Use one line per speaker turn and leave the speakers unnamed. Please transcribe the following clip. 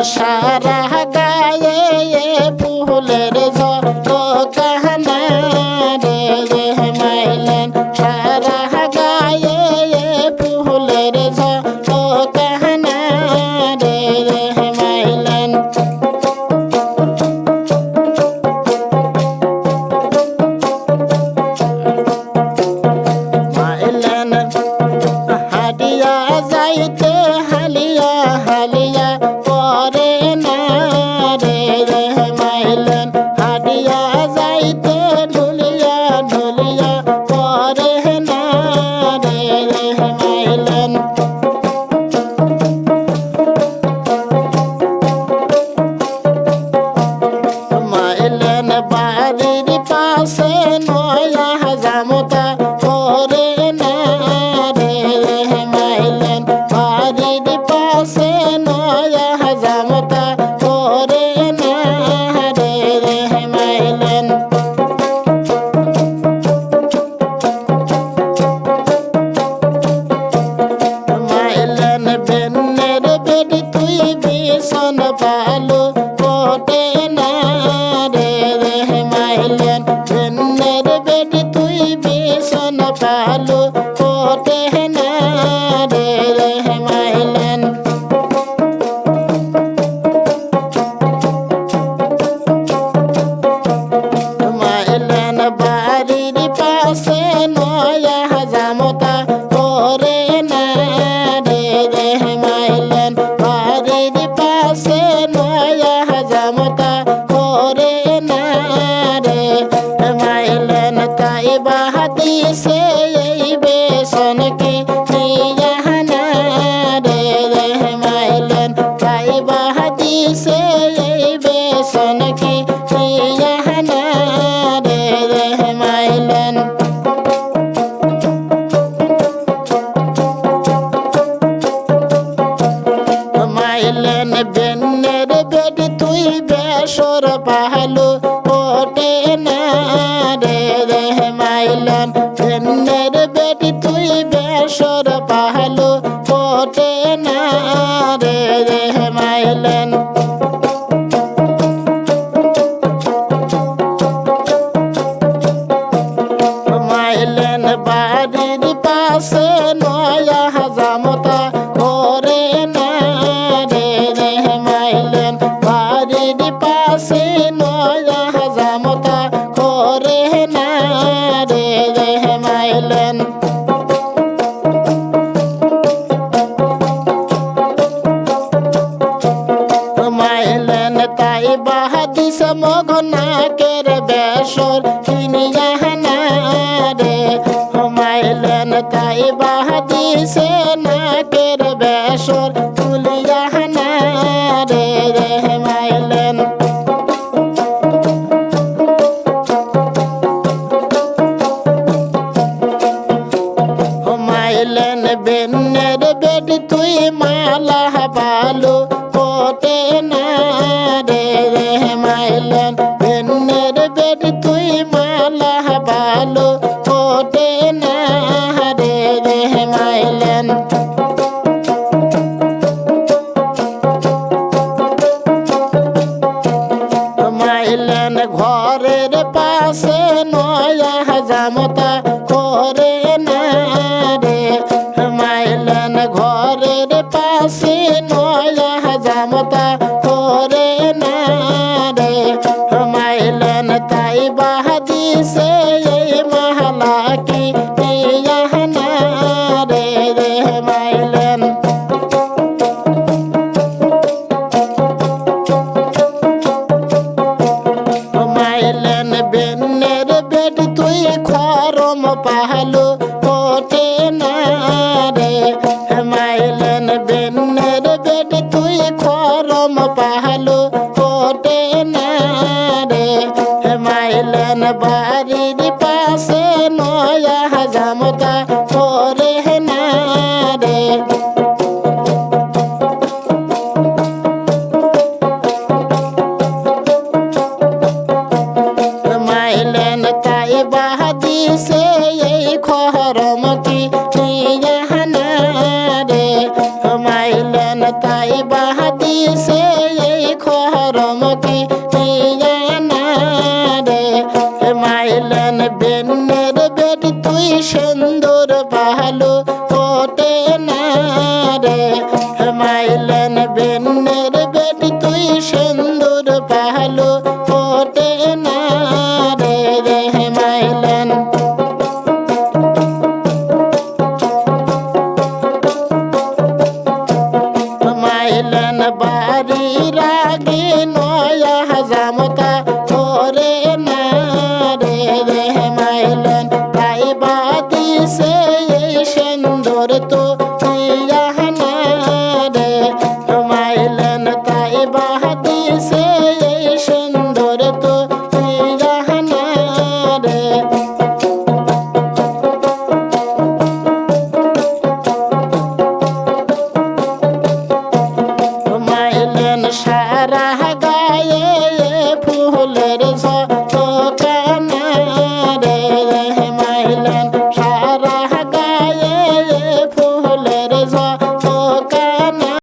সারা গায়ে ফুলের ঝলকানা রে মাইলেন সারা গায়ে ফুলের ঝলকানা রে মাইলেন হাডিয়া যাইতে হালিয়া হালিয়া পরে না রে মাইলেন হাডিয়া যাইতে ঢুলিয়া ঢুলিয়া পরে না রে মাইলেন মাইলেন বাড়ির পাশে নয়া জামতা পরে না রে মাইলেন বাড়ির পাশে নয়া জামতা পরে না রে মাইলেন মাইলেন বেন্নের বেডি তুই ভীষণ ভালো কোটে না রে মাইলেন বেন্নের বেডি তুই ভীষণ ভালো কোটে না রে মাইলেন মাইলেন বাড়ির পাশে নয়া জামতা পরে না রে মাইলেন বাড়ির পাশে নয়া জামতা পরে না রে মাইলেন তাই বাহাতি সে এই বেসন কি নিয়ানা রে মাইলেন তাই বাহাতি সে এই বেসন কি নিয়ানা রে মাইলেন মাইলেন বেন্নের বেডি তুই বেসর পাহালো ওটে না রে মাইলেন বেন্নের বেডি তুই বেসর পাহালো ওটে না রে মাইলেন মাইলেন বাড়ির পাশে নয়া জামতা করে না রে মাইলেন বাড়ির পাশে নয়া জামতা করে না রে মাইলেন মাইলেন তাই বাহাদিস মঘনাকের বেসর কিনিয়া না রে মাইলেন তাই বাহাদিসে নাকের বেসর তুলিয়া না রে মাইলেন মাইলেন বেন্নের বেডি তুই মালা বালু কোটে না রে মাইলেন বেন্নের বেডি তুই মালা বালু কোটে না রে মাইলেন মাইলেন ঘরের পাশে নয়া জামতা করে না রে মাইলেন ঘরের পাশে নয়া জামতা করে না রে মাইলেন তাই বাহাদিসে এই মহলা কি নিয়া না রে মাইলেন মাইলেন বেন্নের বেডি তুই খরম পাহালো কোটে না রে মাইলেন বেন্নের বেডি তুই খরম পাহালো কোটে না রে মাইলেন বাড়ির পাশে নয়া জামতা করে না রে মাইলেন তাই বাহাদিসে এই খরম কি নিয়া না রে মাইলেন তাই বাহাদি সে এই খরম কি না রে মাইলেন বেনের বেটি তুই সুন্দর ভালো ফোটে না রে মাইলেন বেনের বেটি তুই সুন্দর ভালো ফোটে না রে মাইলেন মাইলেন বাড়ি রাগে নয়া হাজামতা ধরে না রে মাইলেন তাই বাদি সে এই সুন্দর তো না রে মাইলেন তাই বাদি সে এই সুন্দর তো না রে মাইলেন সারা গায়ে